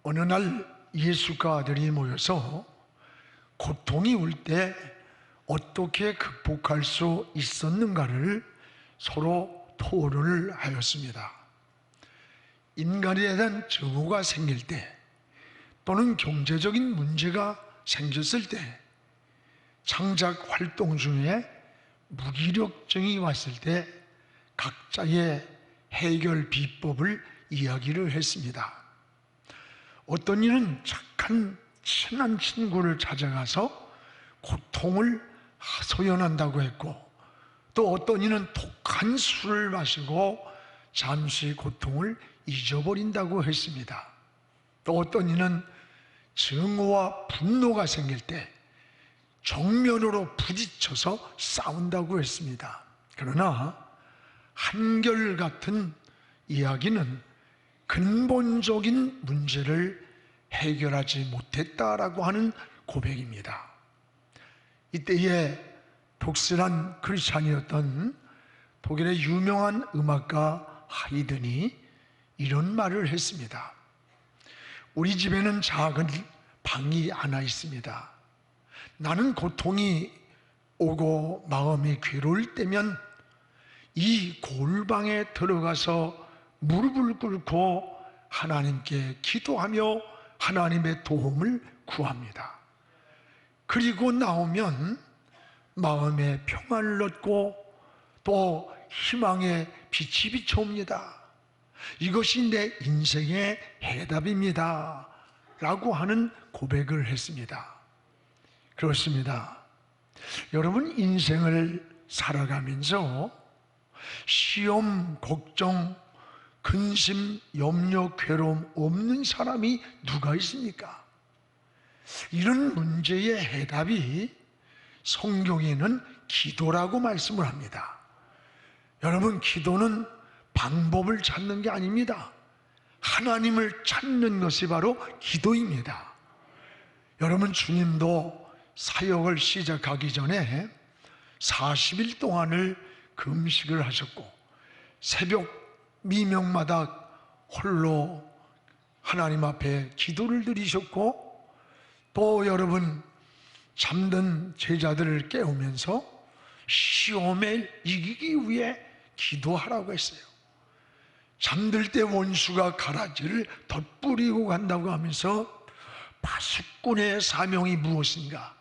어느 날 예수가 아들이 모여서 고통이 올 때 어떻게 극복할 수 있었는가를 서로 토론을 하였습니다. 인간에 대한 증오가 생길 때 또는 경제적인 문제가 생겼을 때, 창작 활동 중에 무기력증이 왔을 때 각자의 해결 비법을 이야기를 했습니다. 어떤 이는 착한 친한 친구를 찾아가서 고통을 하소연한다고 했고, 또 어떤 이는 독한 술을 마시고 잠시 고통을 잊어버린다고 했습니다. 또 어떤 이는 증오와 분노가 생길 때 정면으로 부딪혀서 싸운다고 했습니다. 그러나 한결같은 이야기는 근본적인 문제를 해결하지 못했다라고 하는 고백입니다. 이때에 독실한 크리스찬이었던 독일의 유명한 음악가 하이든이 이런 말을 했습니다. 우리 집에는 작은 방이 하나 있습니다. 나는 고통이 오고 마음이 괴로울 때면 이 골방에 들어가서 무릎을 꿇고 하나님께 기도하며 하나님의 도움을 구합니다. 그리고 나오면 마음의 평안을 얻고 또 희망의 빛이 비춰옵니다. 이것이 내 인생의 해답입니다 라고 하는 고백을 했습니다. 그렇습니다. 여러분, 인생을 살아가면서 시험, 걱정, 근심, 염려, 괴로움 없는 사람이 누가 있습니까? 이런 문제의 해답이 성경에는 기도라고 말씀을 합니다. 여러분, 기도는 방법을 찾는 게 아닙니다. 하나님을 찾는 것이 바로 기도입니다. 여러분, 주님도 사역을 시작하기 전에 40일 동안을 금식을 하셨고 새벽 미명마다 홀로 하나님 앞에 기도를 드리셨고, 또 여러분, 잠든 제자들을 깨우면서 시험에 이기기 위해 기도하라고 했어요. 잠들 때 원수가 가라지를 덧뿌리고 간다고 하면서 파수꾼의 사명이 무엇인가,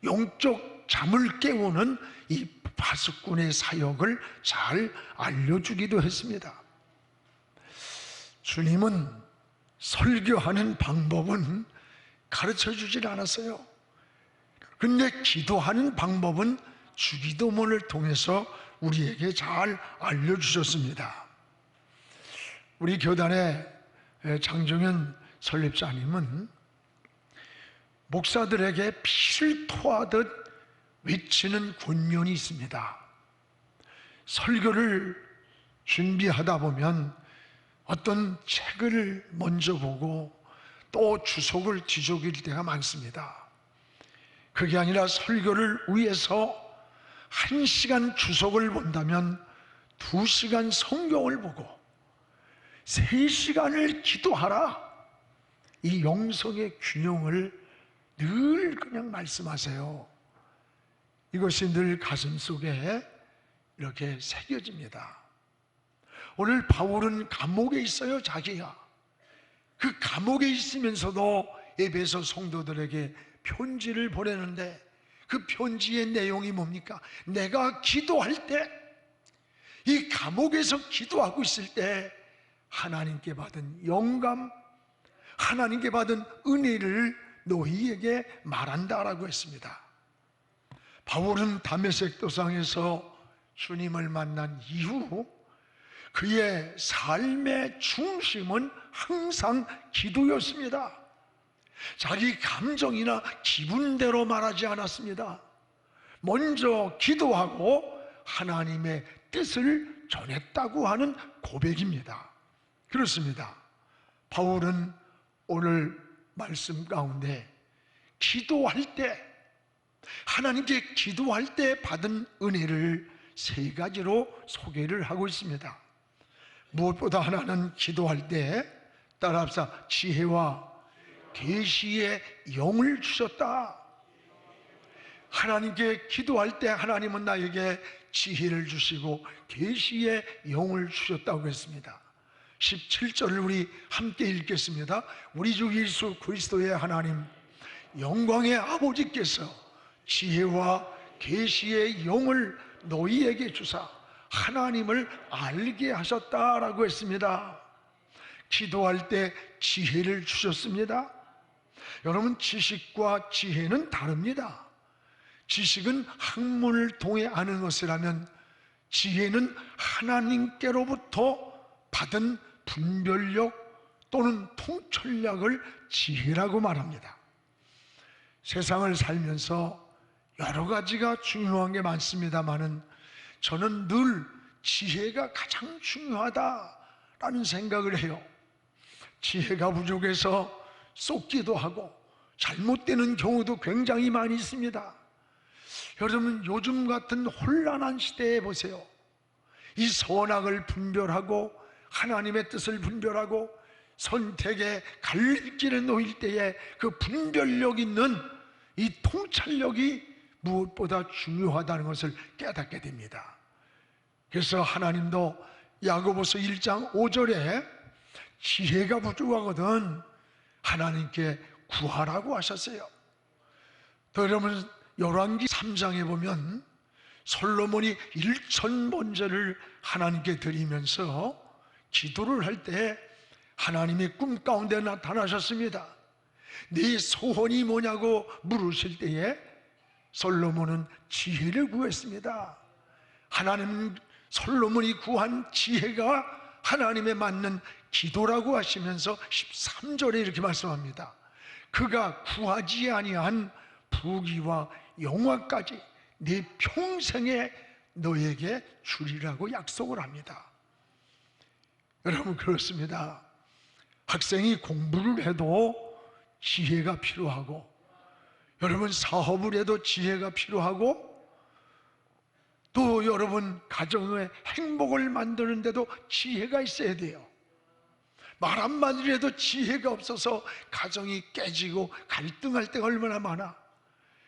영적 잠을 깨우는 이 파수꾼의 사역을 잘 알려주기도 했습니다. 주님은 설교하는 방법은 가르쳐 주질 않았어요. 근데 기도하는 방법은 주기도문을 통해서 우리에게 잘 알려주셨습니다. 우리 교단의 장종현 설립자님은 목사들에게 피를 토하듯 외치는 권면이 있습니다. 설교를 준비하다 보면 어떤 책을 먼저 보고 또 주석을 뒤적일 때가 많습니다. 그게 아니라 설교를 위해서 1시간 주석을 본다면 2시간 성경을 보고 3시간을 기도하라, 이 영성의 균형을 늘 그냥 말씀하세요. 이것이 늘 가슴속에 이렇게 새겨집니다. 오늘 바울은 감옥에 있어요. 자기가 그 감옥에 있으면서도 에베소 성도들에게 편지를 보내는데, 그 편지의 내용이 뭡니까? 내가 기도할 때, 이 감옥에서 기도하고 있을 때 하나님께 받은 영감, 하나님께 받은 은혜를 너희에게 말한다라고 했습니다. 바울은 다메섹 도상에서 주님을 만난 이후 그의 삶의 중심은 항상 기도였습니다. 자기 감정이나 기분대로 말하지 않았습니다. 먼저 기도하고 하나님의 뜻을 전했다고 하는 고백입니다. 그렇습니다. 바울은 오늘 말씀 가운데 기도할 때, 하나님께 기도할 때 받은 은혜를 3가지로 소개를 하고 있습니다. 무엇보다 하나는 기도할 때 따라합시다. 지혜와 계시의 영을 주셨다. 하나님께 기도할 때 하나님은 나에게 지혜를 주시고 계시의 영을 주셨다고 했습니다. 17절을 우리 함께 읽겠습니다. 우리 주 예수 그리스도의 하나님 영광의 아버지께서 지혜와 계시의 영을 너희에게 주사 하나님을 알게 하셨다라고 했습니다. 기도할 때 지혜를 주셨습니다. 여러분, 지식과 지혜는 다릅니다. 지식은 학문을 통해 아는 것이라면 지혜는 하나님께로부터 받은 분별력 또는 통찰력을 지혜라고 말합니다. 세상을 살면서 여러 가지가 중요한 게 많습니다만은 저는 늘 지혜가 가장 중요하다라는 생각을 해요. 지혜가 부족해서 쏟기도 하고 잘못되는 경우도 굉장히 많이 있습니다. 여러분, 요즘 같은 혼란한 시대에 보세요. 이 선악을 분별하고 하나님의 뜻을 분별하고 선택의 갈림길에 놓일 때에 그 분별력 있는 이 통찰력이 무엇보다 중요하다는 것을 깨닫게 됩니다. 그래서 하나님도 야고보서 1장 5절에 지혜가 부족하거든 하나님께 구하라고 하셨어요. 또 여러분, 열왕기 3장에 보면 솔로몬이 1000번제를 하나님께 드리면서 기도를 할 때 하나님이 꿈 가운데 나타나셨습니다. 네 소원이 뭐냐고 물으실 때에 솔로몬은 지혜를 구했습니다. 하나님, 솔로몬이 구한 지혜가 하나님에 맞는 기도라고 하시면서 13절에 이렇게 말씀합니다. 그가 구하지 아니한 부귀와 영화까지 네 평생에 너에게 주리라고 약속을 합니다. 여러분, 그렇습니다. 학생이 공부를 해도 지혜가 필요하고, 여러분 사업을 해도 지혜가 필요하고, 또 여러분 가정의 행복을 만드는데도 지혜가 있어야 돼요. 말 한마디로 해도 지혜가 없어서 가정이 깨지고 갈등할 때가 얼마나 많아.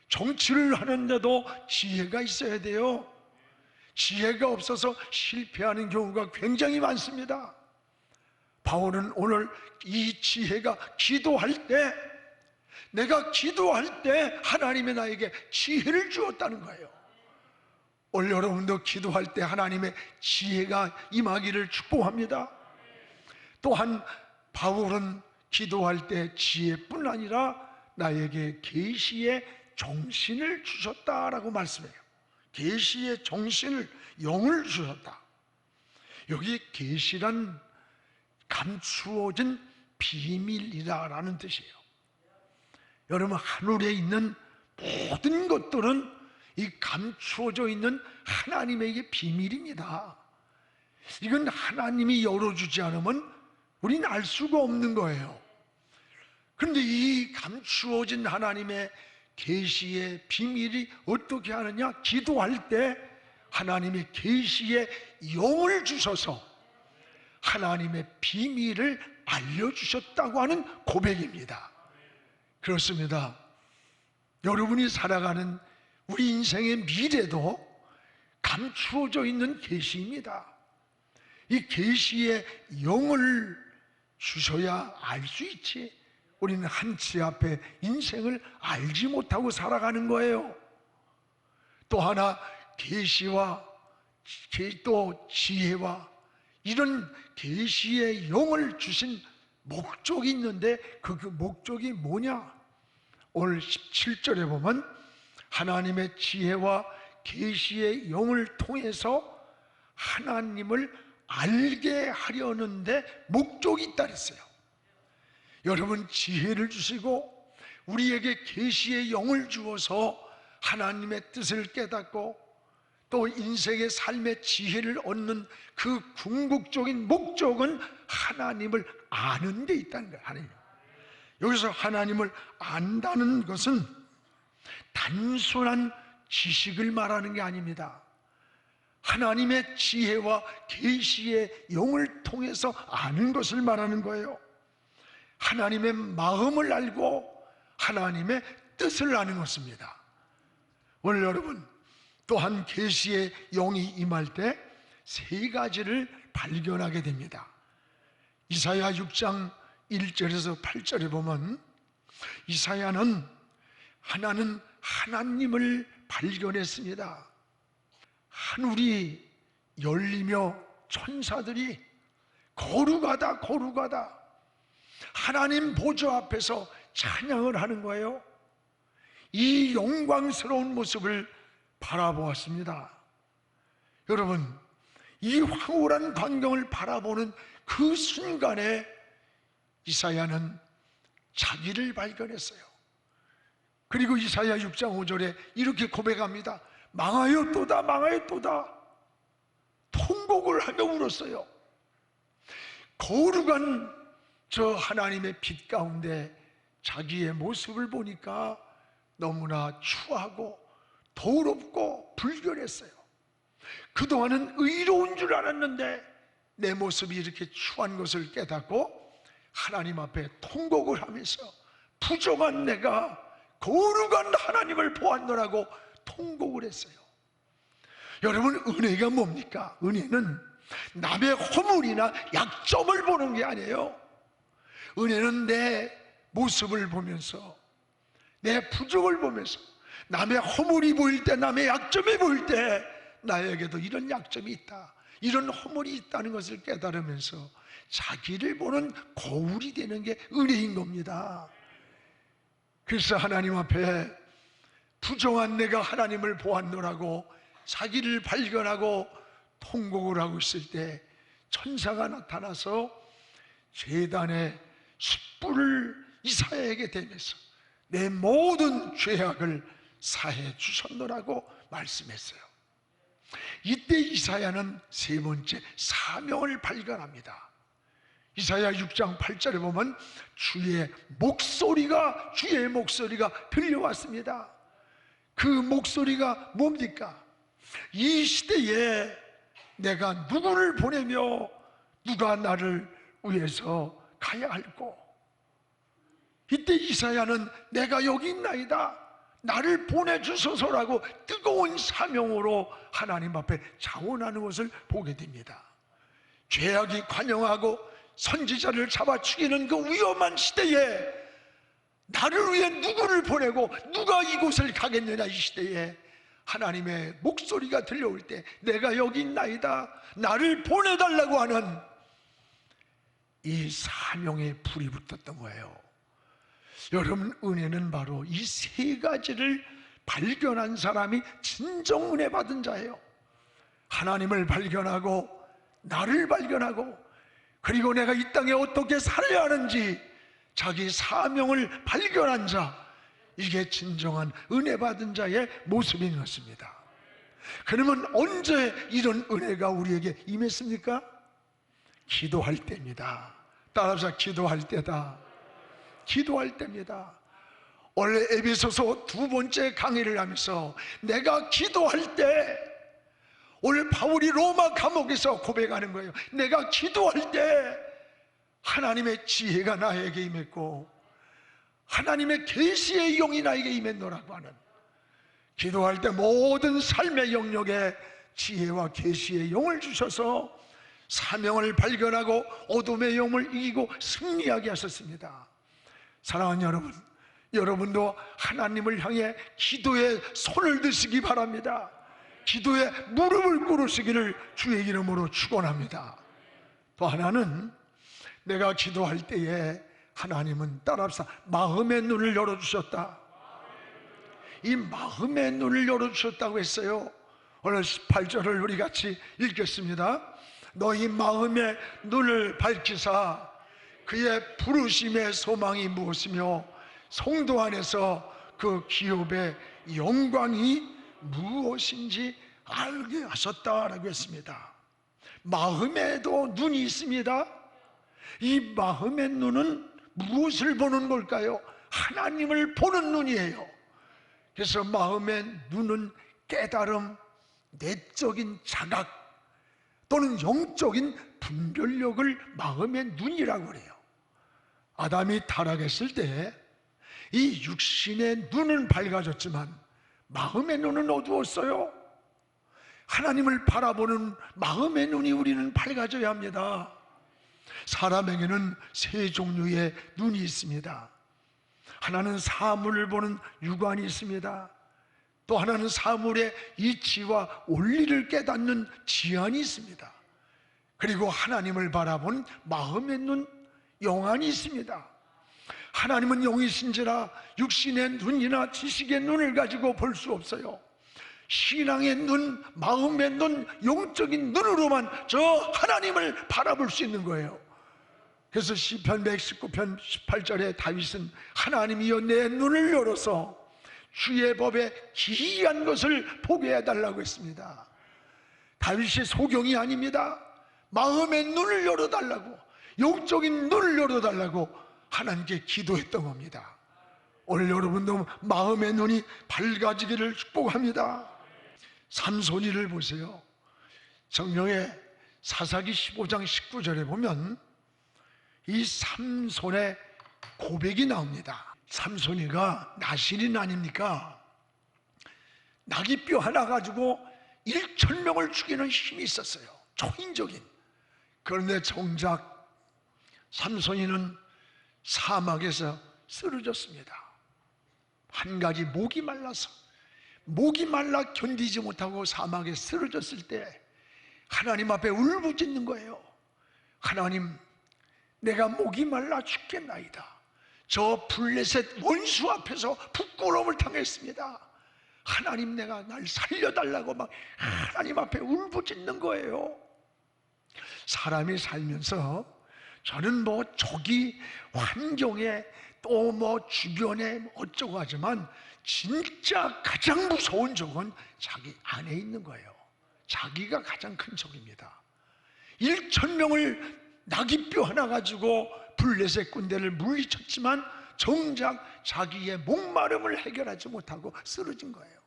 정치를 하는데도 지혜가 있어야 돼요. 지혜가 없어서 실패하는 경우가 굉장히 많습니다. 바울은 오늘 이 지혜가 기도할 때, 내가 기도할 때 하나님이 나에게 지혜를 주었다는 거예요. 오늘 여러분도 기도할 때 하나님의 지혜가 임하기를 축복합니다. 또한 바울은 기도할 때 지혜뿐 아니라 나에게 계시의 정신을 주셨다라고 말씀해요. 계시의 정신을, 영을 주셨다. 여기 계시란 감추어진 비밀이라는 뜻이에요. 여러분, 하늘에 있는 모든 것들은 이 감추어져 있는 하나님에게 비밀입니다. 이건 하나님이 열어주지 않으면 우리는 알 수가 없는 거예요. 그런데 이 감추어진 하나님의 계시의 비밀이 어떻게 하느냐? 기도할 때 하나님의 계시의 영을 주셔서 하나님의 비밀을 알려주셨다고 하는 고백입니다. 그렇습니다. 여러분이 살아가는 우리 인생의 미래도 감추어져 있는 계시입니다. 이 계시의 영을 주셔야 알 수 있지, 우리는 한치 앞에 인생을 알지 못하고 살아가는 거예요. 또 하나, 계시와 또 지혜와 이런 계시의 영을 주신 목적이 있는데 그 목적이 뭐냐? 오늘 17절에 보면 하나님의 지혜와 계시의 영을 통해서 하나님을 알게 하려는데 목적이 있다 그랬어요. 여러분, 지혜를 주시고 우리에게 계시의 영을 주어서 하나님의 뜻을 깨닫고 또 인생의 삶의 지혜를 얻는 그 궁극적인 목적은 하나님을 아는 데 있다는 거예요. 하나님. 여기서 하나님을 안다는 것은 단순한 지식을 말하는 게 아닙니다. 하나님의 지혜와 계시의 영을 통해서 아는 것을 말하는 거예요. 하나님의 마음을 알고 하나님의 뜻을 아는 것입니다. 오늘 여러분 또한 계시의 영이 임할 때 세 가지를 발견하게 됩니다. 이사야 6장 1절에서 8절에 보면 이사야는 하나님을 발견했습니다. 하늘이 열리며 천사들이 거룩하다 거룩하다 하나님 보좌 앞에서 찬양을 하는 거예요. 이 영광스러운 모습을 바라보았습니다. 여러분, 이 황홀한 광경을 바라보는 그 순간에 이사야는 자기를 발견했어요. 그리고 이사야 6장 5절에 이렇게 고백합니다. 망하였도다 망하였도다. 통곡을 하며 울었어요. 거룩한 저 하나님의 빛 가운데 자기의 모습을 보니까 너무나 추하고 더럽고 불결했어요. 그동안은 의로운 줄 알았는데 내 모습이 이렇게 추한 것을 깨닫고 하나님 앞에 통곡을 하면서 부정한 내가 거룩한 하나님을 보았노라고 통곡을 했어요. 여러분, 은혜가 뭡니까? 은혜는 남의 허물이나 약점을 보는 게 아니에요. 은혜는 내 모습을 보면서, 내 부족을 보면서, 남의 허물이 보일 때, 남의 약점이 보일 때 나에게도 이런 약점이 있다, 이런 허물이 있다는 것을 깨달으면서 자기를 보는 거울이 되는 게 은혜인 겁니다. 그래서 하나님 앞에 부정한 내가 하나님을 보았노라고 자기를 발견하고 통곡을 하고 있을 때 천사가 나타나서 제단의 숯불을 이사야에게 대면서 내 모든 죄악을 사해 주셨노라고 말씀했어요. 이때 이사야는 세 번째 사명을 발견합니다. 이사야 6장 8절에 보면 주의 목소리가 들려왔습니다. 그 목소리가 뭡니까? 이 시대에 내가 누구를 보내며 누가 나를 위해서 가야 할꼬? 이때 이사야는 내가 여기 있나이다, 나를 보내주소서라고 뜨거운 사명으로 하나님 앞에 자원하는 것을 보게 됩니다. 죄악이 관영하고 선지자를 잡아 죽이는 그 위험한 시대에 나를 위해 누구를 보내고 누가 이곳을 가겠느냐, 이 시대에 하나님의 목소리가 들려올 때 내가 여기 있나이다, 나를 보내달라고 하는 이 사명의 불이 붙었던 거예요. 여러분, 은혜는 바로 이 세 가지를 발견한 사람이 진정 은혜 받은 자예요. 하나님을 발견하고 나를 발견하고 그리고 내가 이 땅에 어떻게 살아야 하는지 자기 사명을 발견한 자, 이게 진정한 은혜 받은 자의 모습인 것입니다. 그러면 언제 이런 은혜가 우리에게 임했습니까? 기도할 때입니다. 따라서 기도할 때다. 기도할 때입니다. 원래 에베소서 2번째 강의를 하면서 내가 기도할 때, 오늘 바울이 로마 감옥에서 고백하는 거예요. 내가 기도할 때 하나님의 지혜가 나에게 임했고 하나님의 계시의 영이 나에게 임했노라고 하는, 기도할 때 모든 삶의 영역에 지혜와 계시의 영을 주셔서 사명을 발견하고 어둠의 영을 이기고 승리하게 하셨습니다. 사랑하는 여러분, 여러분도 하나님을 향해 기도에 손을 드시기 바랍니다. 기도에 무릎을 꿇으시기를 주의 이름으로 축원합니다. 또 하나는 내가 기도할 때에 하나님은 따라합시다. 마음의 눈을 열어주셨다. 이 마음의 눈을 열어주셨다고 했어요. 오늘 18절을 우리 같이 읽겠습니다. 너희 마음의 눈을 밝히사 그의 부르심의 소망이 무엇이며 성도 안에서 그 기업의 영광이 무엇인지 알게 하셨다라고 했습니다. 마음에도 눈이 있습니다. 이 마음의 눈은 무엇을 보는 걸까요? 하나님을 보는 눈이에요. 그래서 마음의 눈은 깨달음, 내적인 자각 또는 영적인 분별력을 마음의 눈이라고 그래요. 아담이 타락했을 때 이 육신의 눈은 밝아졌지만 마음의 눈은 어두웠어요. 하나님을 바라보는 마음의 눈이 우리는 밝아져야 합니다. 사람에게는 세 종류의 눈이 있습니다. 하나는 사물을 보는 육안이 있습니다. 또 하나는 사물의 이치와 원리를 깨닫는 지안이 있습니다. 그리고 하나님을 바라보는 마음의 눈, 영안이 있습니다. 하나님은 영이신지라 육신의 눈이나 지식의 눈을 가지고 볼 수 없어요. 신앙의 눈, 마음의 눈, 영적인 눈으로만 저 하나님을 바라볼 수 있는 거예요. 그래서 시편 119편 18절에 다윗은 하나님이여 내 눈을 열어서 주의 법에 기이한 것을 보게 해달라고 했습니다. 다윗의 소경이 아닙니다. 마음의 눈을 열어달라고, 영적인 눈을 열어달라고 하나님께 기도했던 겁니다. 오늘 여러분도 마음의 눈이 밝아지기를 축복합니다. 삼손이를 보세요. 성경에 사사기 15장 19절에 보면 이 삼손의 고백이 나옵니다. 삼손이가 나실인 아닙니까? 나귀뼈 하나 가지고 1,000명을 죽이는 힘이 있었어요. 초인적인. 그런데 정작 삼손이는 사막에서 쓰러졌습니다. 한 가지 목이 말라 견디지 못하고 사막에 쓰러졌을 때 하나님 앞에 울부짖는 거예요. 하나님, 내가 목이 말라 죽겠나이다. 저 블레셋 원수 앞에서 부끄러움을 당했습니다. 하나님, 내가 날 살려달라고 막 하나님 앞에 울부짖는 거예요. 사람이 살면서 저는 뭐 저기 환경에 또 뭐 주변에 어쩌고 하지만 진짜 가장 무서운 적은 자기 안에 있는 거예요. 자기가 가장 큰 적입니다. 1,000명을 나귀뼈 하나 가지고 블레셋 군대를 물리쳤지만 정작 자기의 목마름을 해결하지 못하고 쓰러진 거예요.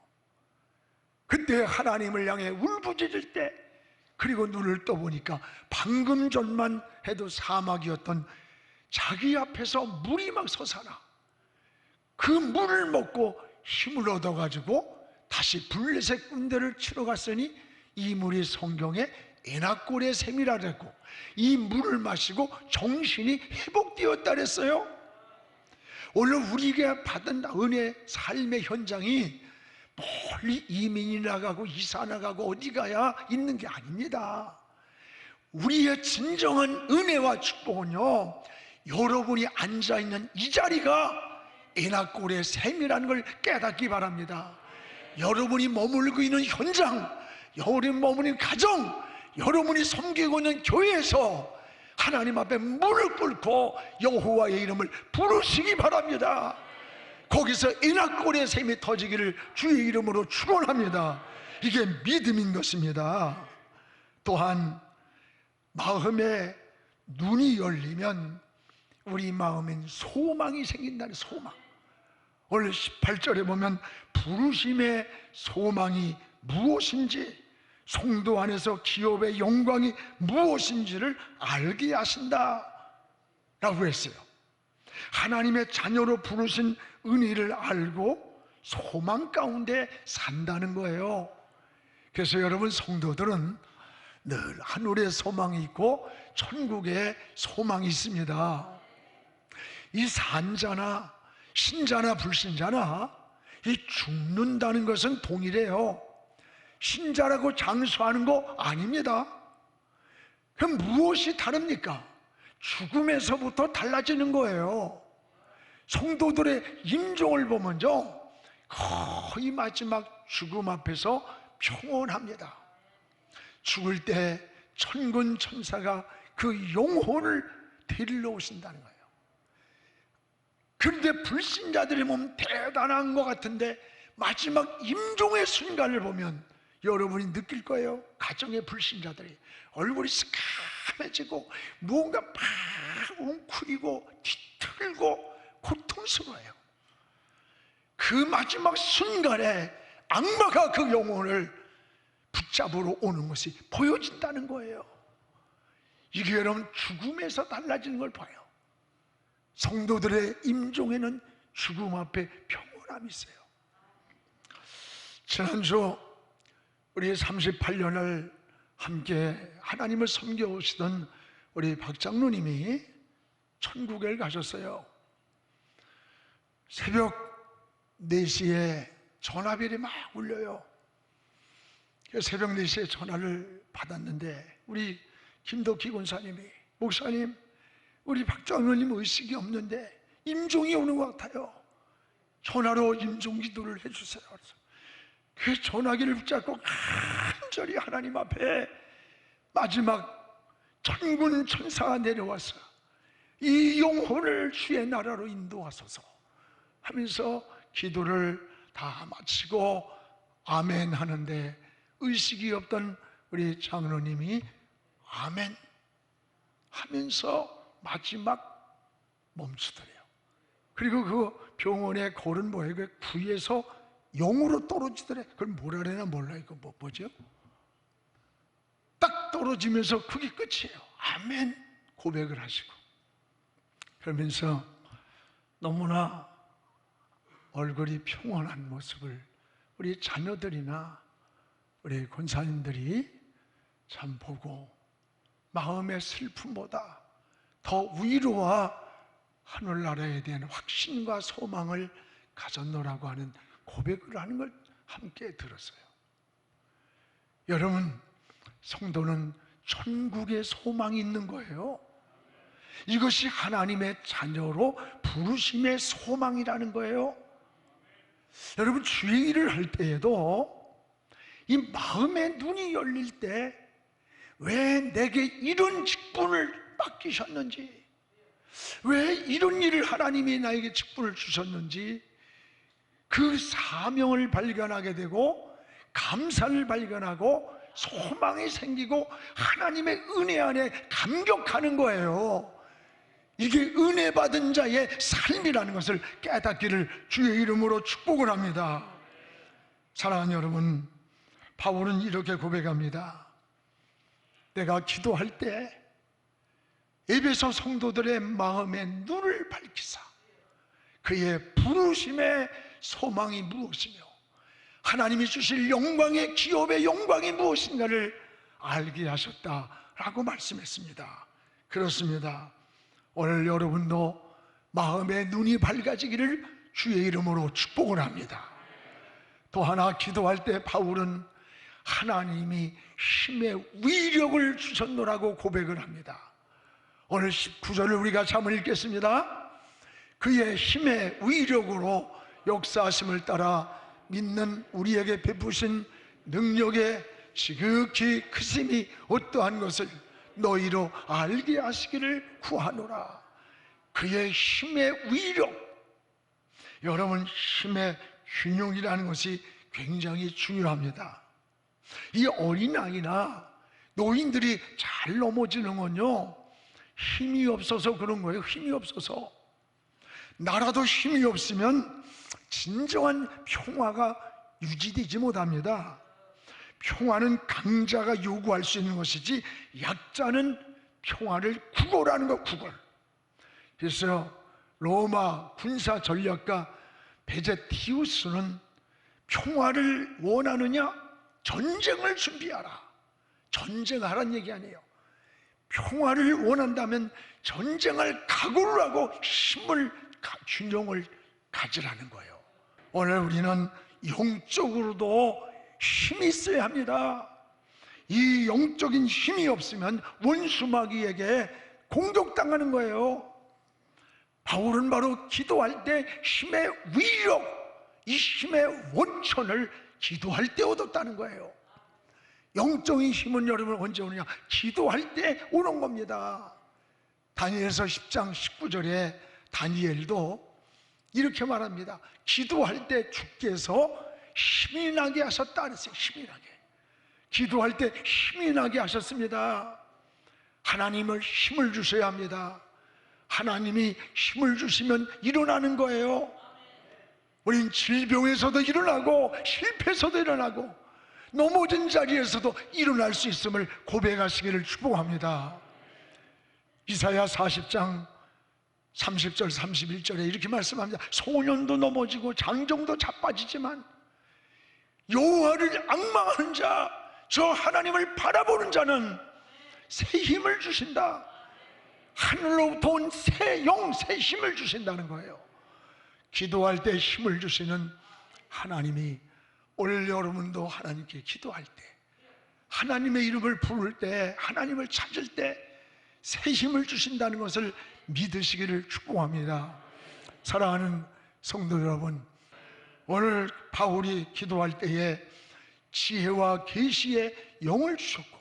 그때 하나님을 향해 울부짖을 때, 그리고 눈을 떠보니까 방금 전만 해도 사막이었던 자기 앞에서 물이 막 솟아나, 그 물을 먹고 힘을 얻어가지고 다시 블레셋 군대를 치러 갔으니 이 물이 성경에 에나꼴의 샘이라 그랬고, 이 물을 마시고 정신이 회복되었다 그랬어요. 오늘 우리가 받은 은혜, 삶의 현장이 멀리 이민이 나가고 이사 나가고 어디 가야 있는 게 아닙니다. 우리의 진정한 은혜와 축복은요, 여러분이 앉아있는 이 자리가 에나꼴의 샘이라는 걸 깨닫기 바랍니다. 여러분이 머물고 있는 현장, 여러분이 머무는 가정, 여러분이 섬기고 있는 교회에서 하나님 앞에 무릎 꿇고 여호와의 이름을 부르시기 바랍니다. 거기서 에나꼴의 샘이 터지기를 주의 이름으로 축원합니다. 이게 믿음인 것입니다. 또한 마음의 눈이 열리면 우리 마음엔 소망이 생긴다는, 소망. 오늘 18절에 보면 부르심의 소망이 무엇인지, 성도 안에서 기업의 영광이 무엇인지를 알게 하신다 라고 했어요. 하나님의 자녀로 부르신 은혜를 알고 소망 가운데 산다는 거예요. 그래서 여러분 성도들은 늘 하늘에 소망이 있고 천국에 소망이 있습니다. 이 산자나 신자나 불신자나 이 죽는다는 것은 동일해요. 신자라고 장수하는 거 아닙니다. 그럼 무엇이 다릅니까? 죽음에서부터 달라지는 거예요. 성도들의 임종을 보면요, 거의 마지막 죽음 앞에서 평온합니다. 죽을 때 천군 천사가 그 영혼을 데리러 오신다는 거예요. 그런데 불신자들이 보면 대단한 것 같은데 마지막 임종의 순간을 보면 여러분이 느낄 거예요. 가정의 불신자들이 얼굴이 새카매지고 무언가 막 웅크리고 뒤틀고 고통스러워요. 그 마지막 순간에 악마가 그 영혼을 붙잡으러 오는 것이 보여진다는 거예요. 이게 여러분 죽음에서 달라지는 걸 봐요. 성도들의 임종에는 죽음 앞에 평온함이 있어요. 지난주 우리 38년을 함께 하나님을 섬겨오시던 우리 박장로님이 천국에 가셨어요. 새벽 4시에 전화벨이 막 울려요. 새벽 4시에 전화를 받았는데 우리 김덕희 권사님이, 목사님, 우리 박장로님 의식이 없는데 임종이 오는 것 같아요. 전화로 임종 기도를 해주세요. 그 전화기를 붙잡고 간절히 하나님 앞에 마지막 천군 천사가 내려와서 이 영혼을 주의 나라로 인도하소서 하면서 기도를 다 마치고 아멘 하는데 의식이 없던 우리 장로님이 아멘 하면서 마지막 멈추더래요. 그리고 그 병원의 거울은 뭐예요? 그 구에서 0으로 떨어지더래. 그걸 뭐라 그래나 몰라요. 이거 뭐죠? 딱 떨어지면서 그게 끝이에요. 아멘 고백을 하시고 그러면서 너무나 얼굴이 평온한 모습을 우리 자녀들이나 우리 권사님들이 참 보고 마음의 슬픔보다 더 위로와 하늘나라에 대한 확신과 소망을 가졌노라고 하는 고백을 하는 걸 함께 들었어요. 여러분, 성도는 천국의 소망이 있는 거예요. 이것이 하나님의 자녀로 부르심의 소망이라는 거예요. 여러분, 주의 일을 할 때에도 이 마음의 눈이 열릴 때 왜 내게 이런 직분을 맡기셨는지, 왜 이런 일을 하나님이 나에게 직분을 주셨는지 그 사명을 발견하게 되고 감사를 발견하고 소망이 생기고 하나님의 은혜 안에 감격하는 거예요. 이게 은혜 받은 자의 삶이라는 것을 깨닫기를 주의 이름으로 축복을 합니다. 사랑하는 여러분, 바울은 이렇게 고백합니다. 내가 기도할 때 에베소 성도들의 마음의 눈을 밝히사 그의 부르심의 소망이 무엇이며 하나님이 주실 영광의 기업의 영광이 무엇인가를 알게 하셨다라고 말씀했습니다. 그렇습니다. 오늘 여러분도 마음의 눈이 밝아지기를 주의 이름으로 축복을 합니다. 또 하나, 기도할 때 바울은 하나님이 힘의 위력을 주셨노라고 고백을 합니다. 오늘 19절을 우리가 잠을 읽겠습니다. 그의 힘의 위력으로 역사하심을 따라 믿는 우리에게 베푸신 능력의 지극히 크심이 어떠한 것을 너희로 알게 하시기를 구하노라. 그의 힘의 위력, 여러분, 힘의 균형이라는 것이 굉장히 중요합니다. 이 어린아이나 노인들이 잘 넘어지는 건요, 힘이 없어서 그런 거예요. 힘이 없어서. 나라도 힘이 없으면 진정한 평화가 유지되지 못합니다. 평화는 강자가 요구할 수 있는 것이지 약자는 평화를 구걸하는 것, 구걸. 그래서 로마 군사 전략가 베제티우스는 평화를 원하느냐? 전쟁을 준비하라. 전쟁하라는 얘기 아니에요. 평화를 원한다면 전쟁을 각오를 하고 힘을, 균형을 가지라는 거예요. 오늘 우리는 영적으로도 힘이 있어야 합니다. 이 영적인 힘이 없으면 원수마귀에게 공격당하는 거예요. 바울은 바로 기도할 때 힘의 위력, 이 힘의 원천을 기도할 때 얻었다는 거예요. 영적인 힘은 여러분 언제 오느냐? 기도할 때 오는 겁니다. 다니엘서 10장 19절에 다니엘도 이렇게 말합니다. 기도할 때 주께서 힘이 나게 하셨다 그랬어요. 힘이 나게. 기도할 때 힘이 나게 하셨습니다. 하나님을 힘을 주셔야 합니다. 하나님이 힘을 주시면 일어나는 거예요. 우린 질병에서도 일어나고 실패에서도 일어나고 넘어진 자리에서도 일어날 수 있음을 고백하시기를 축복합니다. 이사야 40장 30절 31절에 이렇게 말씀합니다. 소년도 넘어지고 장정도 자빠지지만 여호와를 앙망하는 자, 저 하나님을 바라보는 자는 새 힘을 주신다. 하늘로부터 온 새 영, 새 힘을 주신다는 거예요. 기도할 때 힘을 주시는 하나님이 오늘 여러분도 하나님께 기도할 때, 하나님의 이름을 부를 때, 하나님을 찾을 때 새 힘을 주신다는 것을 믿으시기를 축복합니다. 사랑하는 성도 여러분, 오늘 바울이 기도할 때에 지혜와 계시의 영을 주셨고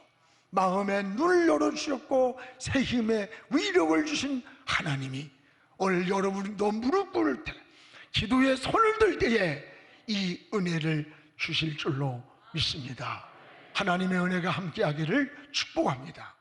마음의 눈을 열어주셨고 새 힘의 위력을 주신 하나님이 오늘 여러분도 무릎 꿇을 때, 기도에 손을 들 때에 이 은혜를 주실 줄로 믿습니다. 하나님의 은혜가 함께하기를 축복합니다.